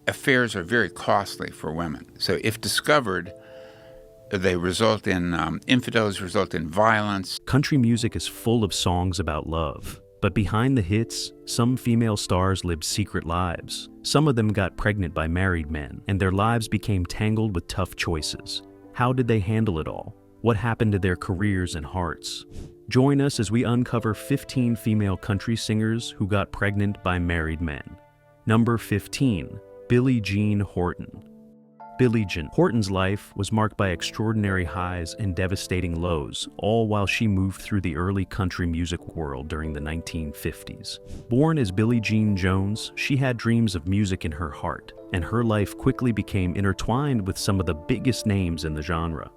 affairs are very costly for women. So if discovered, they result in infidelity, result in violence. Country music is full of songs about love. But behind the hits, some female stars lived secret lives. Some of them got pregnant by married men, and their lives became tangled with tough choices. How did they handle it all? What happened to their careers and hearts? Join us as we uncover 15 female country singers who got pregnant by married men. Number 15, Billie Jean Horton. Billie Jean Horton's life was marked by extraordinary highs and devastating lows, all while she moved through the early country music world during the 1950s. Born as Billie Jean Jones, she had dreams of music in her heart, and her life quickly became intertwined with some of the biggest names in the genre.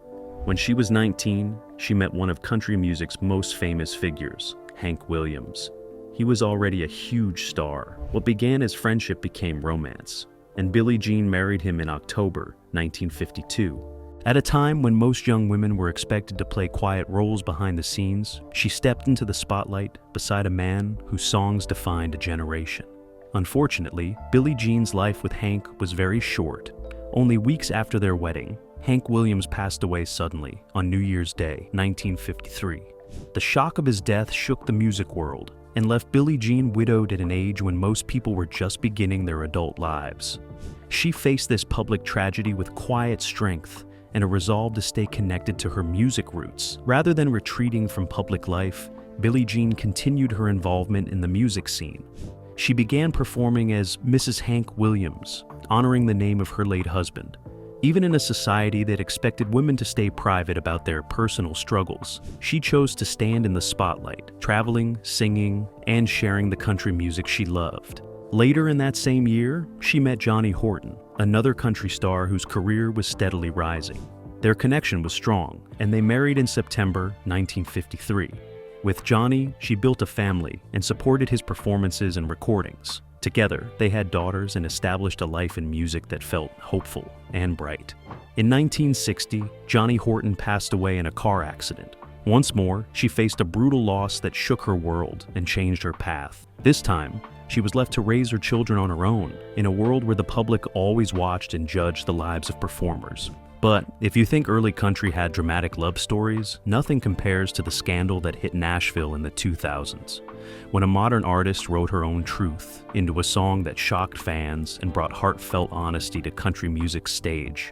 When she was 19, she met one of country music's most famous figures, Hank Williams. He was already a huge star. What began as friendship became romance, and Billie Jean married him in October 1952. At a time when most young women were expected to play quiet roles behind the scenes, she stepped into the spotlight beside a man whose songs defined a generation. Unfortunately, Billie Jean's life with Hank was very short. Only weeks after their wedding, Hank Williams passed away suddenly on New Year's Day, 1953. The shock of his death shook the music world and left Billie Jean widowed at an age when most people were just beginning their adult lives. She faced this public tragedy with quiet strength and a resolve to stay connected to her music roots. Rather than retreating from public life, Billie Jean continued her involvement in the music scene. She began performing as Mrs. Hank Williams, honoring the name of her late husband. Even in a society that expected women to stay private about their personal struggles, she chose to stand in the spotlight, traveling, singing, and sharing the country music she loved. Later in that same year, she met Johnny Horton, another country star whose career was steadily rising. Their connection was strong, and they married in September 1953. With Johnny, she built a family and supported his performances and recordings. Together, they had daughters and established a life in music that felt hopeful and bright. In 1960, Johnny Horton passed away in a car accident. Once more, she faced a brutal loss that shook her world and changed her path. This time, she was left to raise her children on her own, in a world where the public always watched and judged the lives of performers. But if you think early country had dramatic love stories, nothing compares to the scandal that hit Nashville in the 2000s, when a modern artist wrote her own truth into a song that shocked fans and brought heartfelt honesty to country music's stage.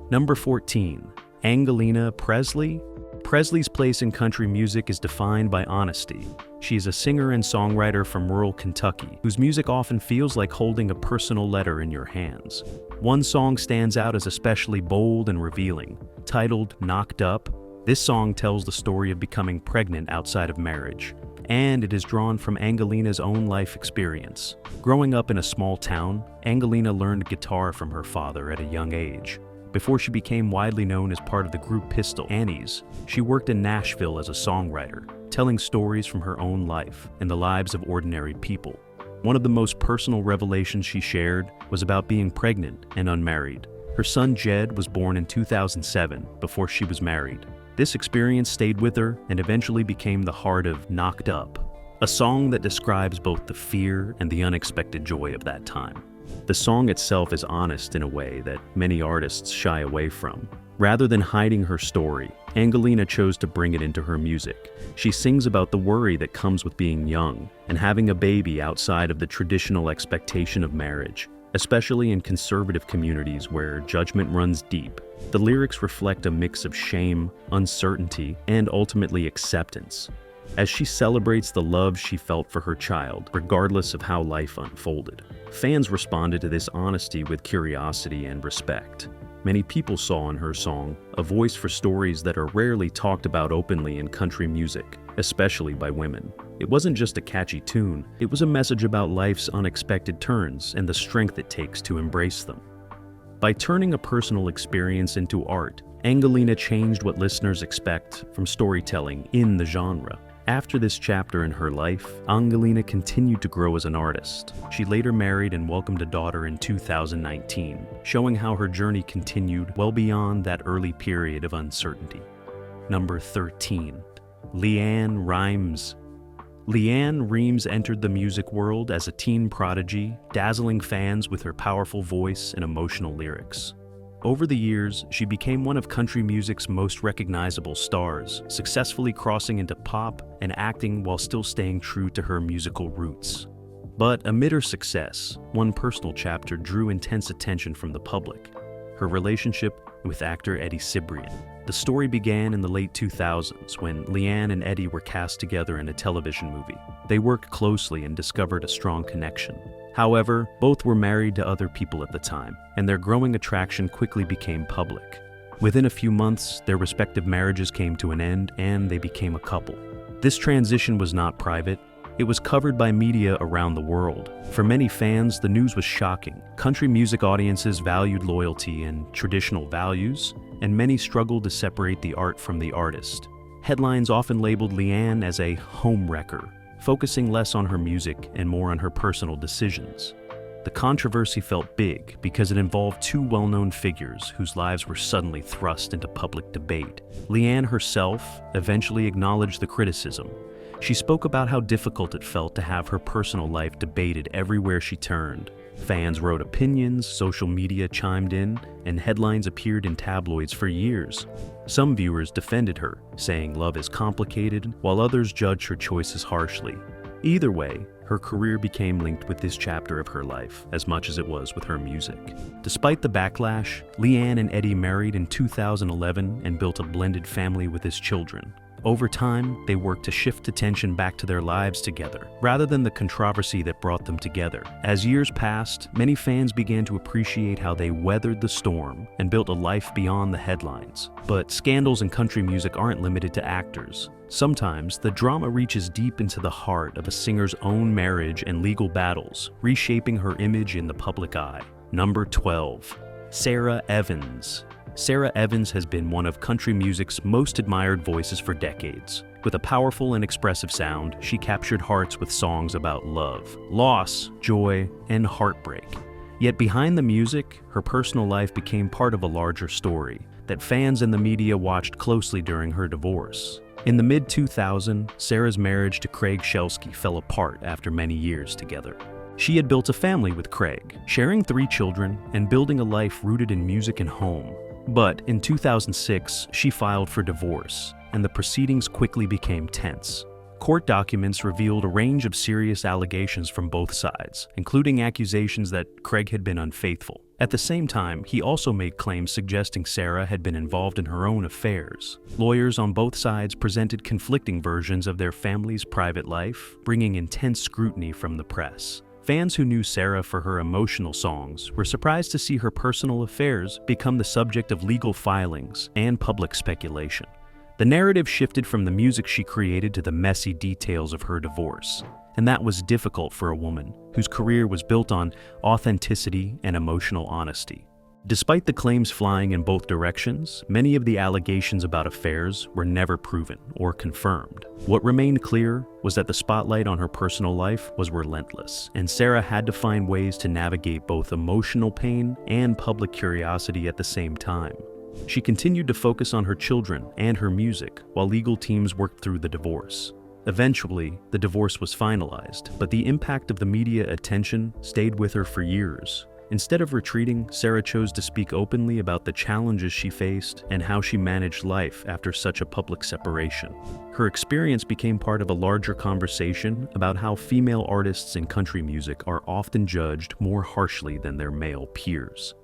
Number 14, Angaleena Presley. Presley's place in country music is defined by honesty. She is a singer and songwriter from rural Kentucky, whose music often feels like holding a personal letter in your hands. One song stands out as especially bold and revealing. Titled Knocked Up, this song tells the story of becoming pregnant outside of marriage, and it is drawn from Angaleena's own life experience. Growing up in a small town, Angaleena learned guitar from her father at a young age. Before she became widely known as part of the group Pistol Annies, she worked in Nashville as a songwriter, telling stories from her own life and the lives of ordinary people. One of the most personal revelations she shared was about being pregnant and unmarried. Her son Jed was born in 2007 before she was married. This experience stayed with her and eventually became the heart of Knocked Up, a song that describes both the fear and the unexpected joy of that time. The song itself is honest in a way that many artists shy away from. Rather than hiding her story, Angaleena chose to bring it into her music. She sings about the worry that comes with being young and having a baby outside of the traditional expectation of marriage, especially in conservative communities where judgment runs deep. The lyrics reflect a mix of shame, uncertainty, and ultimately acceptance, as she celebrates the love she felt for her child, regardless of how life unfolded. Fans responded to this honesty with curiosity and respect. Many people saw in her song a voice for stories that are rarely talked about openly in country music, especially by women. It wasn't just a catchy tune, it was a message about life's unexpected turns and the strength it takes to embrace them. By turning a personal experience into art, Angaleena changed what listeners expect from storytelling in the genre. After this chapter in her life, Angaleena continued to grow as an artist. She later married and welcomed a daughter in 2019, showing how her journey continued well beyond that early period of uncertainty. Number 13, Leann Rimes. Leann Rimes entered the music world as a teen prodigy, dazzling fans with her powerful voice and emotional lyrics. Over the years, she became one of country music's most recognizable stars, successfully crossing into pop and acting while still staying true to her musical roots. But amid her success, one personal chapter drew intense attention from the public: her relationship with actor Eddie Cibrian. The story began in the late 2000s when Leann and Eddie were cast together in a television movie. They worked closely and discovered a strong connection. However, both were married to other people at the time, and their growing attraction quickly became public. Within a few months, their respective marriages came to an end and they became a couple. This transition was not private. It was covered by media around the world. For many fans, the news was shocking. Country music audiences valued loyalty and traditional values, and many struggled to separate the art from the artist. Headlines often labeled Leann as a homewrecker, focusing less on her music and more on her personal decisions. The controversy felt big because it involved two well-known figures whose lives were suddenly thrust into public debate. Leann herself eventually acknowledged the criticism. She spoke about how difficult it felt to have her personal life debated everywhere she turned. Fans wrote opinions, social media chimed in, and headlines appeared in tabloids for years. Some viewers defended her, saying love is complicated, while others judged her choices harshly. Either way, her career became linked with this chapter of her life as much as it was with her music. Despite the backlash, Leann and Eddie married in 2011 and built a blended family with his children. Over time, they worked to shift attention back to their lives together, rather than the controversy that brought them together. As years passed, many fans began to appreciate how they weathered the storm and built a life beyond the headlines. But scandals in country music aren't limited to actors. Sometimes, the drama reaches deep into the heart of a singer's own marriage and legal battles, reshaping her image in the public eye. Number 12. Sara Evans. Sara Evans has been one of country music's most admired voices for decades. With a powerful and expressive sound, she captured hearts with songs about love, loss, joy, and heartbreak. Yet behind the music, her personal life became part of a larger story that fans and the media watched closely during her divorce. In the mid-2000s, Sara's marriage to Craig Shelsky fell apart after many years together. She had built a family with Craig, sharing 3 children and building a life rooted in music and home. But in 2006, she filed for divorce, and the proceedings quickly became tense. Court documents revealed a range of serious allegations from both sides, including accusations that Craig had been unfaithful. At the same time, he also made claims suggesting Sara had been involved in her own affairs. Lawyers on both sides presented conflicting versions of their family's private life, bringing intense scrutiny from the press. Fans who knew Sara for her emotional songs were surprised to see her personal affairs become the subject of legal filings and public speculation. The narrative shifted from the music she created to the messy details of her divorce, and that was difficult for a woman whose career was built on authenticity and emotional honesty. Despite the claims flying in both directions, many of the allegations about affairs were never proven or confirmed. What remained clear was that the spotlight on her personal life was relentless, and Sara had to find ways to navigate both emotional pain and public curiosity at the same time. She continued to focus on her children and her music while legal teams worked through the divorce. Eventually, the divorce was finalized, but the impact of the media attention stayed with her for years. Instead of retreating, Sara chose to speak openly about the challenges she faced and how she managed life after such a public separation. Her experience became part of a larger conversation about how female artists in country music are often judged more harshly than their male peers.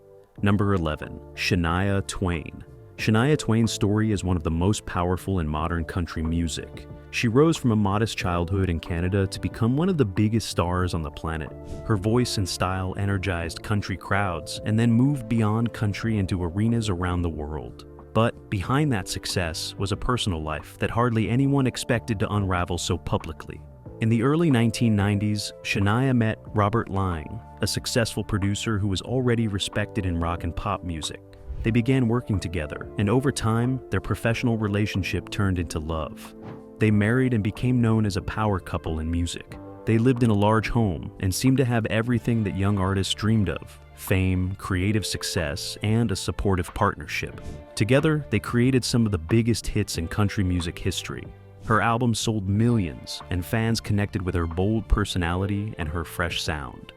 Number 11. Shania Twain. Shania Twain's story is one of the most powerful in modern country music. She rose from a modest childhood in Canada to become one of the biggest stars on the planet. Her voice and style energized country crowds and then moved beyond country into arenas around the world. But behind that success was a personal life that hardly anyone expected to unravel so publicly. In the early 1990s, Shania met Robert Laing, a successful producer who was already respected in rock and pop music. They began working together, and over time, their professional relationship turned into love. They married and became known as a power couple in music. They lived in a large home and seemed to have everything that young artists dreamed of: fame, creative success, and a supportive partnership. Together, they created some of the biggest hits in country music history. Her album sold millions, and fans connected with her bold personality and her fresh sound.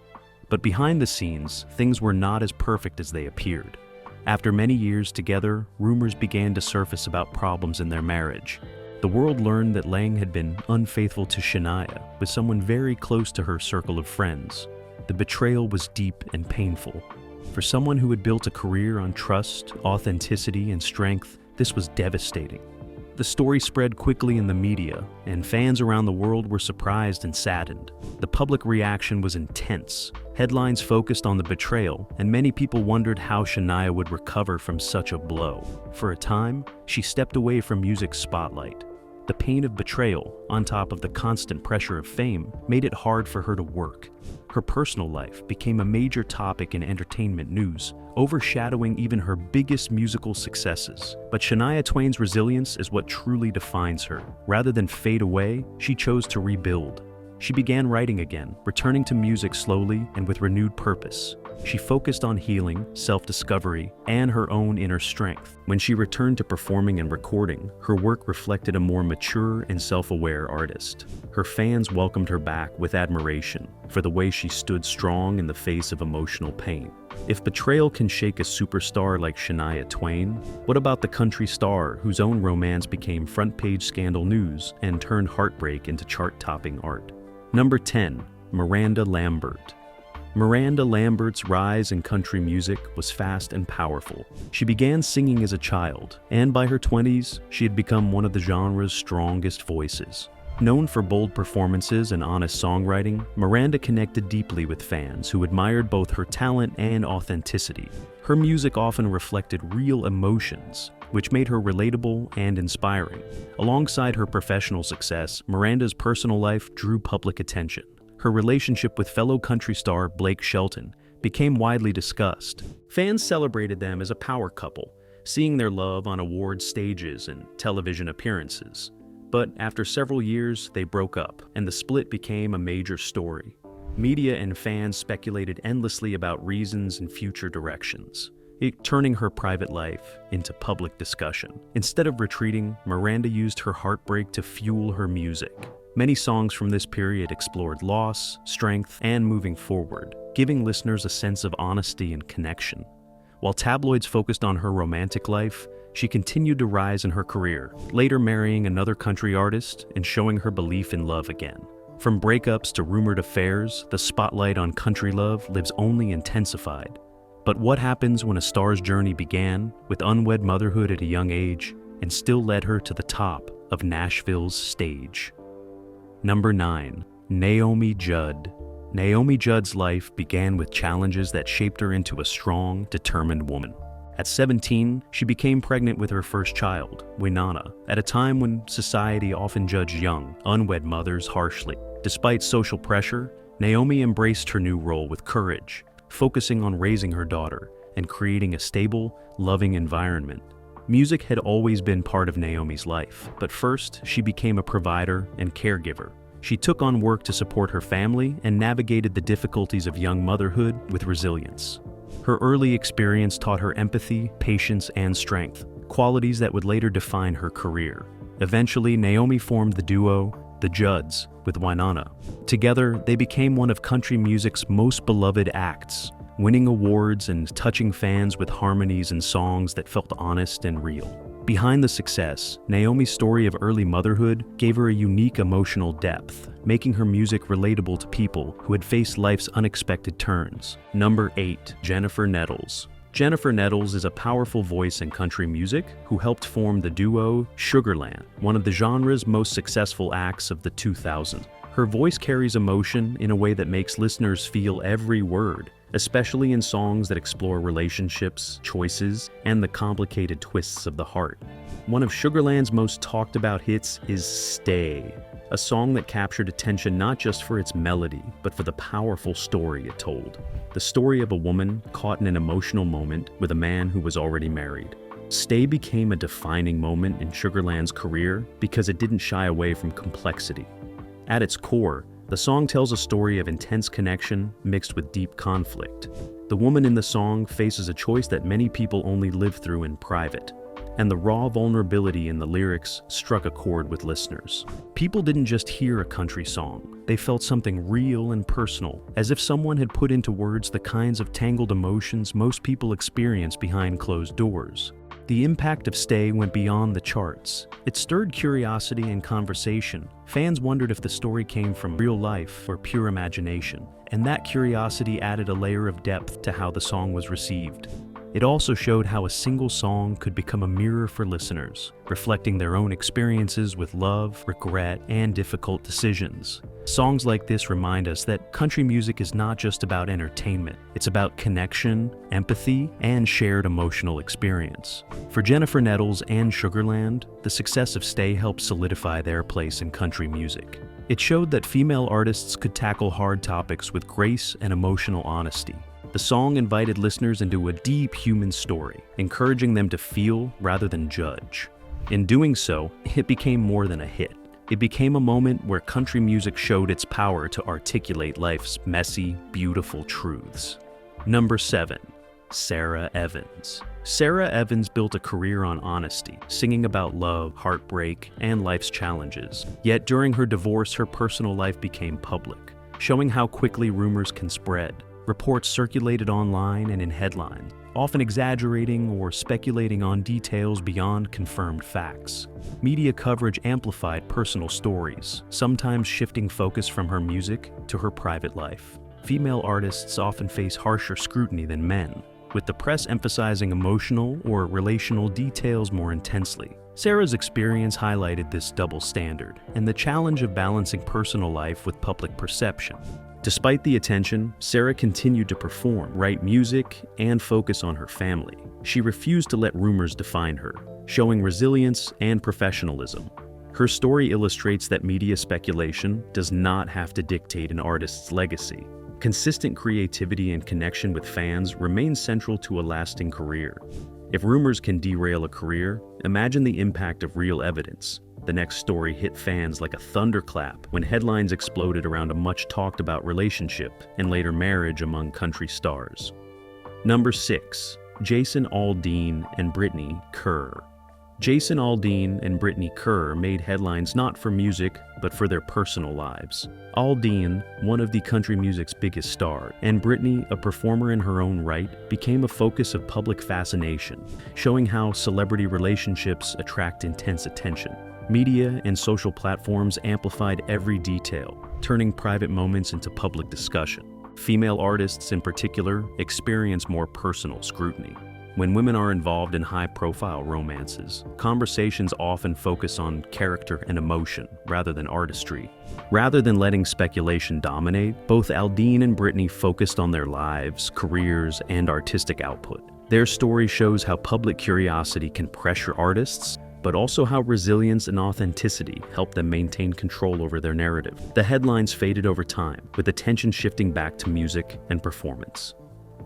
But behind the scenes, things were not as perfect as they appeared. After many years together, rumors began to surface about problems in their marriage. The world learned that Leann had been unfaithful to Shania, with someone very close to her circle of friends. The betrayal was deep and painful. For someone who had built a career on trust, authenticity, and strength, this was devastating. The story spread quickly in the media, and fans around the world were surprised and saddened. The public reaction was intense. Headlines focused on the betrayal, and many people wondered how Shania would recover from such a blow. For a time, she stepped away from music's spotlight. The pain of betrayal, on top of the constant pressure of fame, made it hard for her to work. Her personal life became a major topic in entertainment news, overshadowing even her biggest musical successes. But Shania Twain's resilience is what truly defines her. Rather than fade away, she chose to rebuild. She began writing again, returning to music slowly and with renewed purpose. She focused on healing, self-discovery, and her own inner strength. When she returned to performing and recording, her work reflected a more mature and self-aware artist. Her fans welcomed her back with admiration for the way she stood strong in the face of emotional pain. If betrayal can shake a superstar like Shania Twain, what about the country star whose own romance became front-page scandal news and turned heartbreak into chart-topping art? Number 10. Miranda Lambert. Miranda Lambert's rise in country music was fast and powerful. She began singing as a child, and by her 20s, she had become one of the genre's strongest voices. Known for bold performances and honest songwriting, Miranda connected deeply with fans who admired both her talent and authenticity. Her music often reflected real emotions, which made her relatable and inspiring. Alongside her professional success, Miranda's personal life drew public attention. Her relationship with fellow country star Blake Shelton became widely discussed. Fans celebrated them as a power couple, seeing their love on award stages and television appearances. But after several years, they broke up, and the split became a major story. Media and fans speculated endlessly about reasons and future directions, turning her private life into public discussion. Instead of retreating, Miranda used her heartbreak to fuel her music. Many songs from this period explored loss, strength, and moving forward, giving listeners a sense of honesty and connection. While tabloids focused on her romantic life, she continued to rise in her career, later marrying another country artist and showing her belief in love again. From breakups to rumored affairs, the spotlight on country love lives only intensified. But what happens when a star's journey began with unwed motherhood at a young age and still led her to the top of Nashville's stage? Number 9. Naomi Judd. Naomi Judd's life began with challenges that shaped her into a strong, determined woman. At 17, she became pregnant with her first child, Winona, at a time when society often judged young, unwed mothers harshly. Despite social pressure, Naomi embraced her new role with courage, focusing on raising her daughter and creating a stable, loving environment. Music had always been part of Naomi's life, but first, she became a provider and caregiver. She took on work to support her family and navigated the difficulties of young motherhood with resilience. Her early experience taught her empathy, patience, and strength, qualities that would later define her career. Eventually, Naomi formed the duo, the Judds, with Winona. Together, they became one of country music's most beloved acts, winning awards and touching fans with harmonies and songs that felt honest and real. Behind the success, Naomi's story of early motherhood gave her a unique emotional depth, making her music relatable to people who had faced life's unexpected turns. Number 8. Jennifer Nettles. Jennifer Nettles is a powerful voice in country music who helped form the duo Sugarland, one of the genre's most successful acts of the 2000s. Her voice carries emotion in a way that makes listeners feel every word, especially in songs that explore relationships, choices, and the complicated twists of the heart. One of Sugarland's most talked about hits is Stay, a song that captured attention not just for its melody, but for the powerful story it told. The story of a woman caught in an emotional moment with a man who was already married. Stay became a defining moment in Sugarland's career because it didn't shy away from complexity. At its core, the song tells a story of intense connection mixed with deep conflict. The woman in the song faces a choice that many people only live through in private. and the raw vulnerability in the lyrics struck a chord with listeners. People didn't just hear a country song, they felt something real and personal, as if someone had put into words the kinds of tangled emotions most people experience behind closed doors. The impact of Stay went beyond the charts. It stirred curiosity and conversation. Fans wondered if the story came from real life or pure imagination, and that curiosity added a layer of depth to how the song was received. It also showed how a single song could become a mirror for listeners, reflecting their own experiences with love, regret, and difficult decisions. Songs like this remind us that country music is not just about entertainment. It's about connection, empathy, and shared emotional experience. For Jennifer Nettles and Sugarland, the success of Stay helped solidify their place in country music. It showed that female artists could tackle hard topics with grace and emotional honesty. The song invited listeners into a deep human story, encouraging them to feel rather than judge. In doing so, it became more than a hit. It became a moment where country music showed its power to articulate life's messy, beautiful truths. Number 7. Sara Evans. Sara Evans built a career on honesty, singing about love, heartbreak, and life's challenges. Yet during her divorce, her personal life became public, showing how quickly rumors can spread. Reports circulated online and in headlines, often exaggerating or speculating on details beyond confirmed facts. Media coverage amplified personal stories, sometimes shifting focus from her music to her private life. Female artists often face harsher scrutiny than men, with the press emphasizing emotional or relational details more intensely. Sara's experience highlighted this double standard and the challenge of balancing personal life with public perception. Despite the attention, Sara continued to perform, write music, and focus on her family. She refused to let rumors define her, showing resilience and professionalism. Her story illustrates that media speculation does not have to dictate an artist's legacy. Consistent creativity and connection with fans remain central to a lasting career. If rumors can derail a career, imagine the impact of real evidence. The next story hit fans like a thunderclap when headlines exploded around a much-talked-about relationship and later marriage among country stars. Number 6. Jason Aldean and Brittany Kerr. Jason Aldean and Brittany Kerr made headlines not for music, but for their personal lives. Aldean, one of the country music's biggest stars, and Brittany, a performer in her own right, became a focus of public fascination, showing how celebrity relationships attract intense attention. Media and social platforms amplified every detail, turning private moments into public discussion. Female artists, in particular, experience more personal scrutiny. When women are involved in high-profile romances, conversations often focus on character and emotion rather than artistry. Rather than letting speculation dominate, both Aldean and Brittany focused on their lives, careers, and artistic output. Their story shows how public curiosity can pressure artists, but also how resilience and authenticity help them maintain control over their narrative. The headlines faded over time, with attention shifting back to music and performance.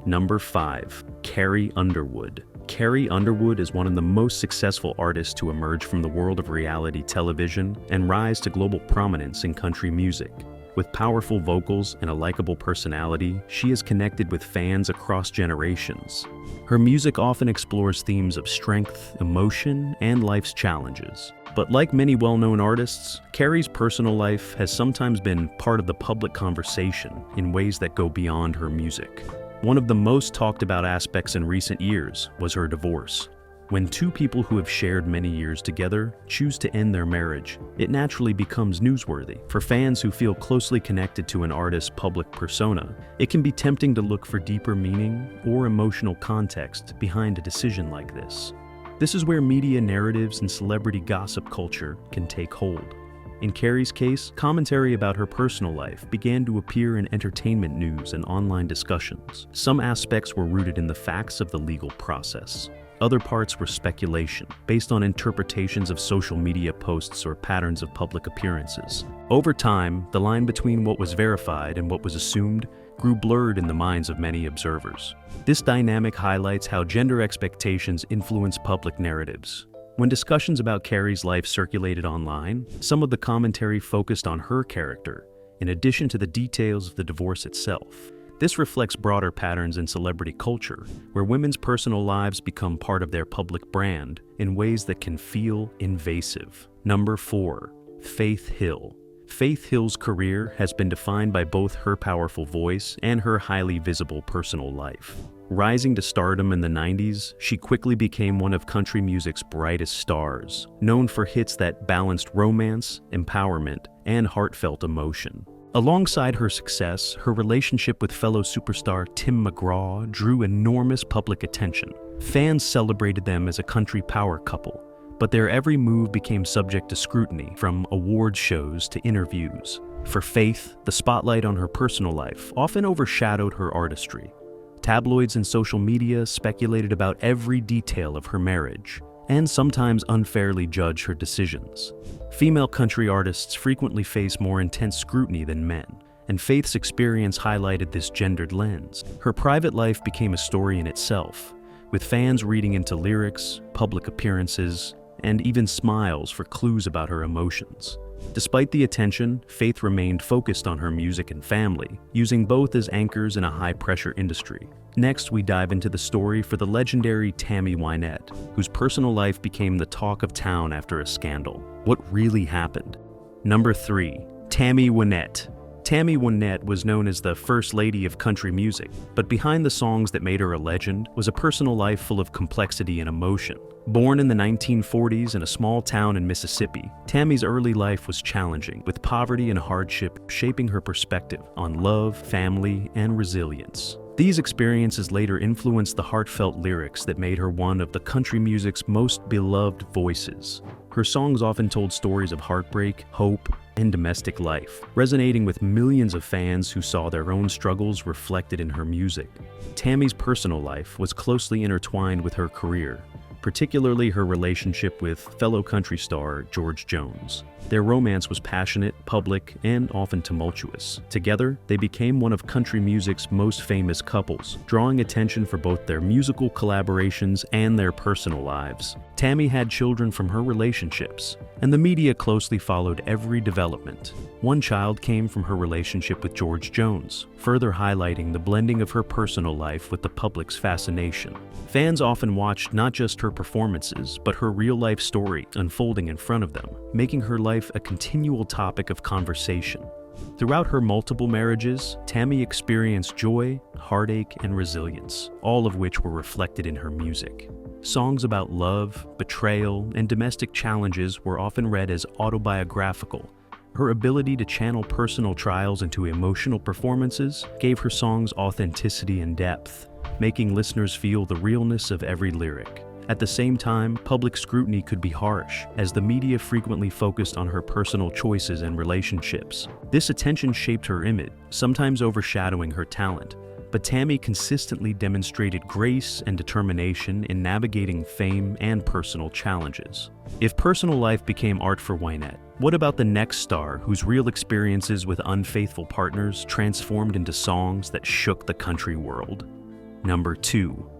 Number 5. Carrie Underwood. Carrie Underwood is one of the most successful artists to emerge from the world of reality television and rise to global prominence in country music. With powerful vocals and a likable personality, she is connected with fans across generations. Her music often explores themes of strength, emotion, and life's challenges. But like many well-known artists, Carrie's personal life has sometimes been part of the public conversation in ways that go beyond her music. One of the most talked about aspects in recent years was her divorce. When two people who have shared many years together choose to end their marriage, it naturally becomes newsworthy. For fans who feel closely connected to an artist's public persona, it can be tempting to look for deeper meaning or emotional context behind a decision like this. This is where media narratives and celebrity gossip culture can take hold. In Carrie's case, commentary about her personal life began to appear in entertainment news and online discussions. Some aspects were rooted in the facts of the legal process. Other parts were speculation, based on interpretations of social media posts or patterns of public appearances. Over time, the line between what was verified and what was assumed grew blurred in the minds of many observers. This dynamic highlights how gender expectations influence public narratives. When discussions about Carrie's life circulated online, some of the commentary focused on her character, in addition to the details of the divorce itself. This reflects broader patterns in celebrity culture, where women's personal lives become part of their public brand in ways that can feel invasive. Number 4. Faith Hill. Faith Hill's career has been defined by both her powerful voice and her highly visible personal life. Rising to stardom in the 90s, she quickly became one of country music's brightest stars, known for hits that balanced romance, empowerment, and heartfelt emotion. Alongside her success, her relationship with fellow superstar Tim McGraw drew enormous public attention. Fans celebrated them as a country power couple, but their every move became subject to scrutiny, from award shows to interviews. For Faith, the spotlight on her personal life often overshadowed her artistry. Tabloids and social media speculated about every detail of her marriage, and sometimes unfairly judged her decisions. Female country artists frequently face more intense scrutiny than men, and Faith's experience highlighted this gendered lens. Her private life became a story in itself, with fans reading into lyrics, public appearances, and even smiles for clues about her emotions. Despite the attention, Faith remained focused on her music and family, using both as anchors in a high-pressure industry. Next, we dive into the story for the legendary Tammy Wynette, whose personal life became the talk of town after a scandal. What really happened? Number 3. Tammy Wynette. Tammy Wynette was known as the First Lady of country music, but behind the songs that made her a legend was a personal life full of complexity and emotion. Born in the 1940s in a small town in Mississippi, Tammy's early life was challenging, with poverty and hardship shaping her perspective on love, family, and resilience. These experiences later influenced the heartfelt lyrics that made her one of the country music's most beloved voices. Her songs often told stories of heartbreak, hope, and domestic life, resonating with millions of fans who saw their own struggles reflected in her music. Tammy's personal life was closely intertwined with her career, particularly her relationship with fellow country star George Jones. Their romance was passionate, public, and often tumultuous. Together, they became one of country music's most famous couples, drawing attention for both their musical collaborations and their personal lives. Tammy had children from her relationships, and the media closely followed every development. One child came from her relationship with George Jones, further highlighting the blending of her personal life with the public's fascination. Fans often watched not just her performances, but her real-life story unfolding in front of them, making her life a continual topic of conversation. Throughout her multiple marriages, Tammy experienced joy, heartache, and resilience, all of which were reflected in her music. Songs about love, betrayal, and domestic challenges were often read as autobiographical. Her ability to channel personal trials into emotional performances gave her songs authenticity and depth, making listeners feel the realness of every lyric. At the same time, public scrutiny could be harsh, as the media frequently focused on her personal choices and relationships. This attention shaped her image, sometimes overshadowing her talent. But Tammy consistently demonstrated grace and determination in navigating fame and personal challenges. If personal life became art for Wynette, what about the next star whose real experiences with unfaithful partners transformed into songs that shook the country world? Number 2.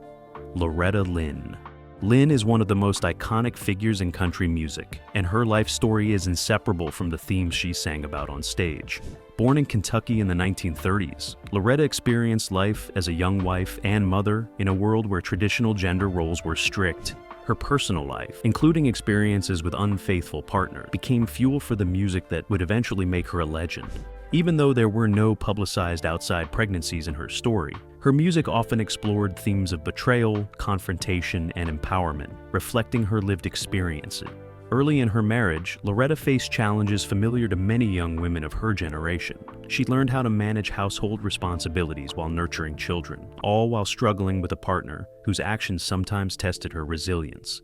Loretta Lynn. Lynn is one of the most iconic figures in country music, and her life story is inseparable from the themes she sang about on stage. Born in Kentucky in the 1930s, Loretta experienced life as a young wife and mother in a world where traditional gender roles were strict. Her personal life, including experiences with unfaithful partners, became fuel for the music that would eventually make her a legend. Even though there were no publicized outside pregnancies in her story, her music often explored themes of betrayal, confrontation, and empowerment, reflecting her lived experiences. Early in her marriage, Loretta faced challenges familiar to many young women of her generation. She learned how to manage household responsibilities while nurturing children, all while struggling with a partner whose actions sometimes tested her resilience.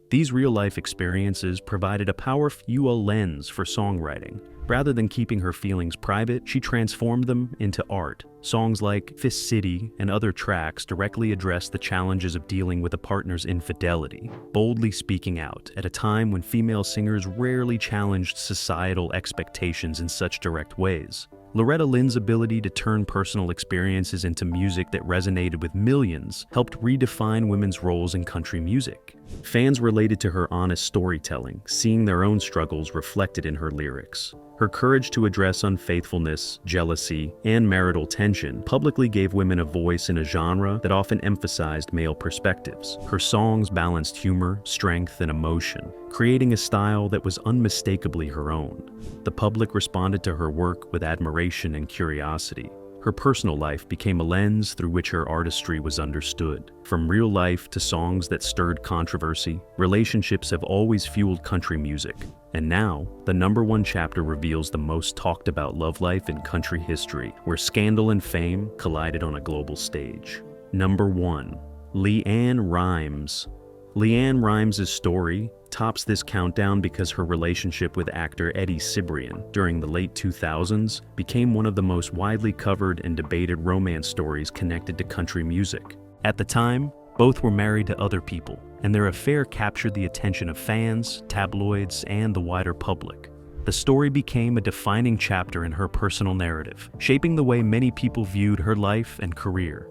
These real-life experiences provided a powerful lens for songwriting. Rather than keeping her feelings private, she transformed them into art. Songs like Fist City and other tracks directly address the challenges of dealing with a partner's infidelity, boldly speaking out at a time when female singers rarely challenged societal expectations in such direct ways. Loretta Lynn's ability to turn personal experiences into music that resonated with millions helped redefine women's roles in country music. Fans related to her honest storytelling, seeing their own struggles reflected in her lyrics. Her courage to address unfaithfulness, jealousy, and marital tension publicly gave women a voice in a genre that often emphasized male perspectives. Her songs balanced humor, strength, and emotion, creating a style that was unmistakably her own. The public responded to her work with admiration and curiosity. Her personal life became a lens through which her artistry was understood. From real life to songs that stirred controversy, relationships have always fueled country music. And now, the #1 chapter reveals the most talked about love life in country history, where scandal and fame collided on a global stage. Number 1. Leann Rimes. Leann Rimes' story tops this countdown because her relationship with actor Eddie Cibrian during the late 2000s became one of the most widely covered and debated romance stories connected to country music. At the time, both were married to other people, and their affair captured the attention of fans, tabloids, and the wider public. The story became a defining chapter in her personal narrative, shaping the way many people viewed her life and career.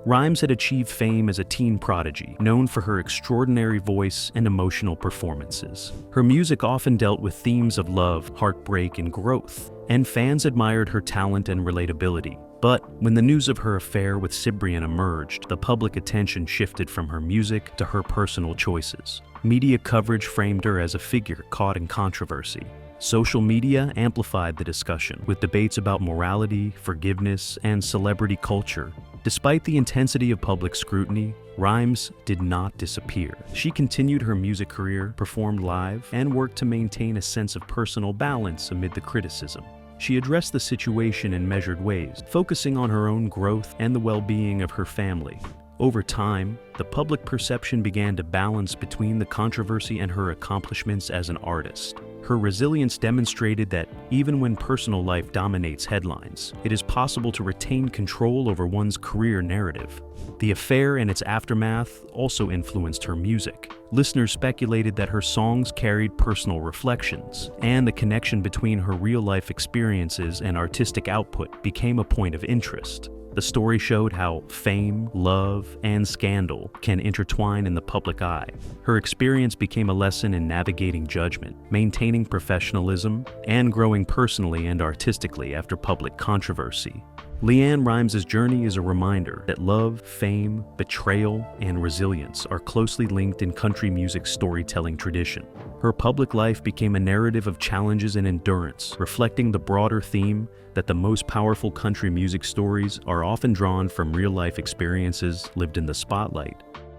Rimes had achieved fame as a teen prodigy, known for her extraordinary voice and emotional performances. Her music often dealt with themes of love, heartbreak, and growth, and fans admired her talent and relatability. But when the news of her affair with Cibrian emerged, the public attention shifted from her music to her personal choices. Media coverage framed her as a figure caught in controversy. Social media amplified the discussion, with debates about morality, forgiveness, and celebrity culture. Despite the intensity of public scrutiny, Rimes did not disappear. She continued her music career, performed live, and worked to maintain a sense of personal balance amid the criticism. She addressed the situation in measured ways, focusing on her own growth and the well-being of her family. Over time, the public perception began to balance between the controversy and her accomplishments as an artist. Her resilience demonstrated that even when personal life dominates headlines, it is possible to retain control over one's career narrative. The affair and its aftermath also influenced her music. Listeners speculated that her songs carried personal reflections, and the connection between her real-life experiences and artistic output became a point of interest. The story showed how fame, love, and scandal can intertwine in the public eye. Her experience became a lesson in navigating judgment, maintaining professionalism, and growing personally and artistically after public controversy. Leann Rimes' journey is a reminder that love, fame, betrayal, and resilience are closely linked in country music's storytelling tradition. Her public life became a narrative of challenges and endurance, reflecting the broader theme that the most powerful country music stories are often drawn from real-life experiences lived in the spotlight.